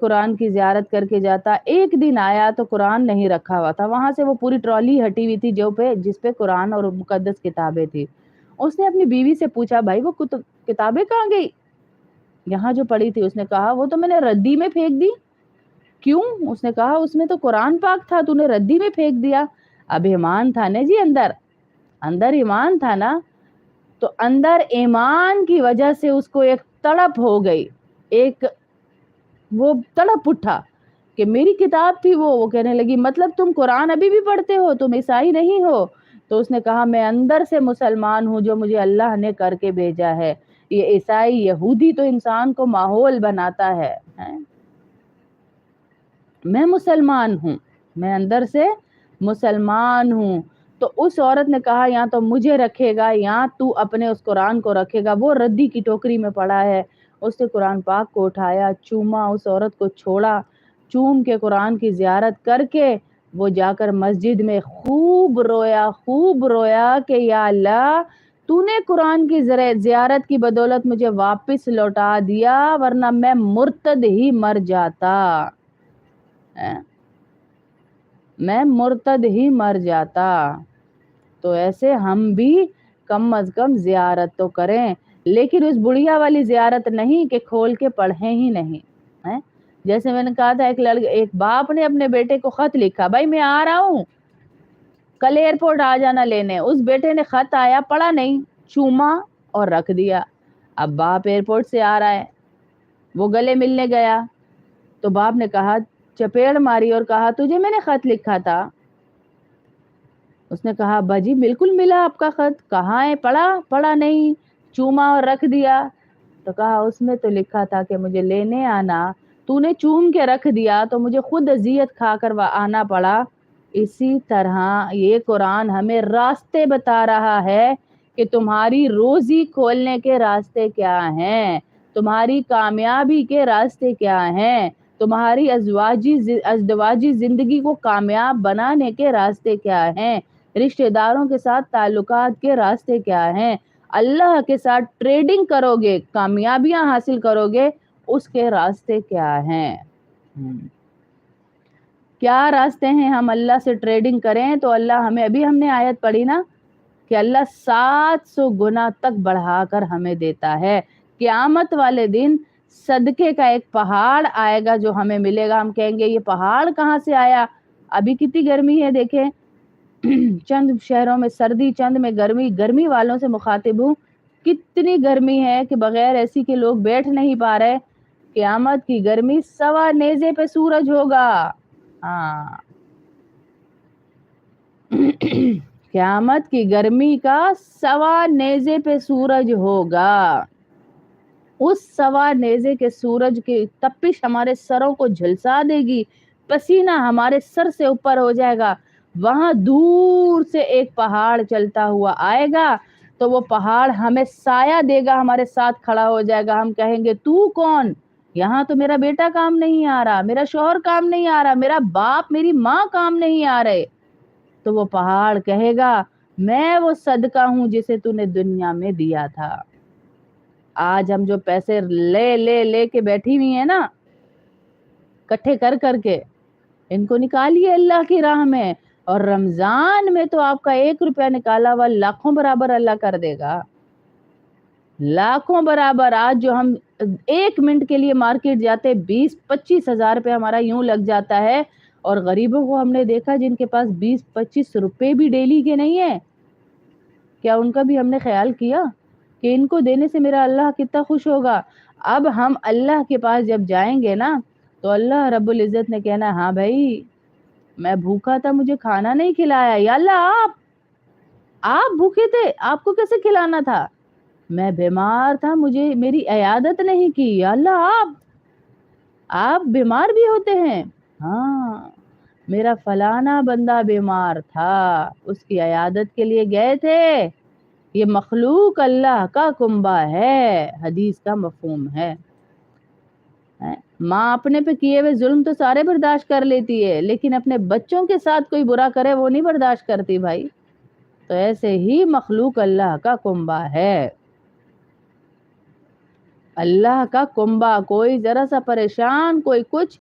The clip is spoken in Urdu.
قرآن کی زیارت کر کے جاتا. ایک دن آیا تو قرآن نہیں رکھا ہوا تھا, وہاں سے وہ پوری ٹرالی ہٹی ہوئی تھی جس پہ قرآن اور مقدس کتابیں تھی. اس نے اپنی بیوی سے پوچھا, بھائی وہ کتابیں کہاں گئی؟ یہاں جو پڑی تھی. اس نے کہا وہ تو میں نے ردی میں پھینک دی. کیوں؟ اس نے کہا اس میں تو قرآن پاک تھا, تو نے ردی میں پھینک دیا. اب ایمان تھا نا جی, اندر ایمان تھا نا, تو اندر ایمان کی وجہ سے اس کو ایک تڑپ ہو گئی, ایک وہ تڑپ اٹھا کہ میری کتاب تھی وہ کہنے لگی مطلب تم قرآن ابھی بھی پڑھتے ہو, تم عیسائی نہیں ہو؟ تو اس نے کہا میں اندر سے مسلمان ہوں, جو مجھے اللہ نے کر کے بھیجا ہے. یہ عیسائی یہودی تو انسان کو ماحول بناتا ہے, میں مسلمان ہوں, میں اندر سے مسلمان ہوں. تو اس عورت نے کہا یا تو مجھے رکھے گا یا تو اپنے اس قرآن کو رکھے گا. وہ ردی کی ٹوکری میں پڑا ہے. اس نے قرآن پاک کو اٹھایا, چوما, اس عورت کو چھوڑا, چوم کے قرآن کی زیارت کر کے وہ جا کر مسجد میں خوب رویا کہ یا اللہ تو نے قرآن کی زیارت کی بدولت مجھے واپس لوٹا دیا, ورنہ میں مرتد ہی مر جاتا, میں مرتد ہی مر جاتا. تو ایسے ہم بھی کم از کم زیارت تو کریں, لیکن اس بڑھیا والی زیارت نہیں کہ کھول کے پڑھیں ہی نہیں. جیسے میں نے کہا تھا ایک باپ نے اپنے بیٹے کو خط لکھا, بھائی میں آ رہا ہوں, کل ایئرپورٹ آ جانا لینے. اس بیٹے نے خط آیا, پڑھا نہیں, چوما اور رکھ دیا. اب باپ ایئرپورٹ سے آ رہا ہے, وہ گلے ملنے گیا تو باپ نے کہا, چپیڑ ماری اور کہا تجھے میں نے خط لکھا تھا. اس نے کہا ابا جی بالکل ملا آپ کا خط, کہاں ہے؟ پڑھا نہیں, چوما اور رکھ دیا. تو کہا اس میں تو لکھا تھا کہ مجھے لینے آنا, تو نے چوم کے رکھ دیا تو مجھے خود اذیت کھا کر آنا پڑا. اسی طرح یہ قرآن ہمیں راستے بتا رہا ہے کہ تمہاری روزی کھولنے کے راستے کیا ہیں, تمہاری کامیابی کے راستے کیا ہیں, تمہاری ازدواجی زندگی کو کامیاب بنانے کے راستے کیا ہیں, رشتہ داروں کے ساتھ تعلقات کے راستے کیا ہیں, اللہ کے ساتھ ٹریڈنگ کرو گے کامیابیاں حاصل کرو گے اس کے راستے کیا ہیں. کیا راستے ہیں؟ ہم اللہ سے ٹریڈنگ کریں تو اللہ ہمیں, ابھی ہم نے آیت پڑھی نا کہ اللہ 700 گنا تک بڑھا کر ہمیں دیتا ہے. قیامت والے دن صدقے کا ایک پہاڑ آئے گا جو ہمیں ملے گا, ہم کہیں گے یہ پہاڑ کہاں سے آیا؟ ابھی کتنی گرمی ہے دیکھیں, چند شہروں میں سردی, چند میں گرمی والوں سے مخاطب ہوں, کتنی گرمی ہے کہ بغیر ایسی کے لوگ بیٹھ نہیں پا رہے. قیامت کی گرمی سوا نیزے پہ سورج ہوگا. قیامت کی گرمی کا سوا نیزے پہ سورج ہوگا. اس سوا نیزے کے سورج کی تپش ہمارے سروں کو جھلسا دے گی, پسینہ ہمارے سر سے اوپر ہو جائے گا. وہاں دور سے ایک پہاڑ چلتا ہوا آئے گا تو وہ پہاڑ ہمیں سایہ دے گا, ہمارے ساتھ کھڑا ہو جائے گا. ہم کہیں گے تو کون؟ یہاں تو میرا بیٹا کام نہیں آ رہا, میرا شوہر کام نہیں آ رہا, میرا باپ میری ماں کام نہیں آ رہے. تو وہ پہاڑ کہے گا میں وہ صدقہ ہوں جسے تو نے دنیا میں دیا تھا. آج ہم جو پیسے لے کے بیٹھی ہوئی ہیں نا, کٹھے کر کے, ان کو نکالیے اللہ کی راہ میں, اور رمضان میں تو آپ کا 1 روپیہ نکالا ہوا لاکھوں برابر اللہ کر دے گا, لاکھوں برابر. آج جو ہم 1 منٹ کے لیے مارکیٹ جاتے 20-25 ہزار روپے ہمارا یوں لگ جاتا ہے, اور غریبوں کو ہم نے دیکھا جن کے پاس 20-25 روپے بھی ڈیلی کے نہیں ہیں. کیا ان کا بھی ہم نے خیال کیا کہ ان کو دینے سے میرا اللہ کتنا خوش ہوگا؟ اب ہم اللہ کے پاس جب جائیں گے نا تو اللہ رب العزت نے کہنا ہاں بھائی میں بھوکا تھا, مجھے کھانا نہیں کھلایا. یا اللہ آپ بھوکے تھے, آپ کو کیسے کھلانا تھا؟ میں بیمار تھا, مجھے میری عیادت نہیں کی. یا اللہ آپ بیمار بھی ہوتے ہیں؟ ہاں میرا فلانا بندہ بیمار تھا, اس کی عیادت کے لیے گئے تھے. یہ مخلوق اللہ کا کنبہ ہے, حدیث کا مفہوم ہے. ماں اپنے پہ کیے ہوئے ظلم تو سارے برداشت کر لیتی ہے, لیکن اپنے بچوں کے ساتھ کوئی برا کرے وہ نہیں برداشت کرتی بھائی. تو ایسے ہی مخلوق اللہ کا کنبہ ہے. اللہ کا کنبا، کوئی ذرا سا پریشان، کوئی کچھ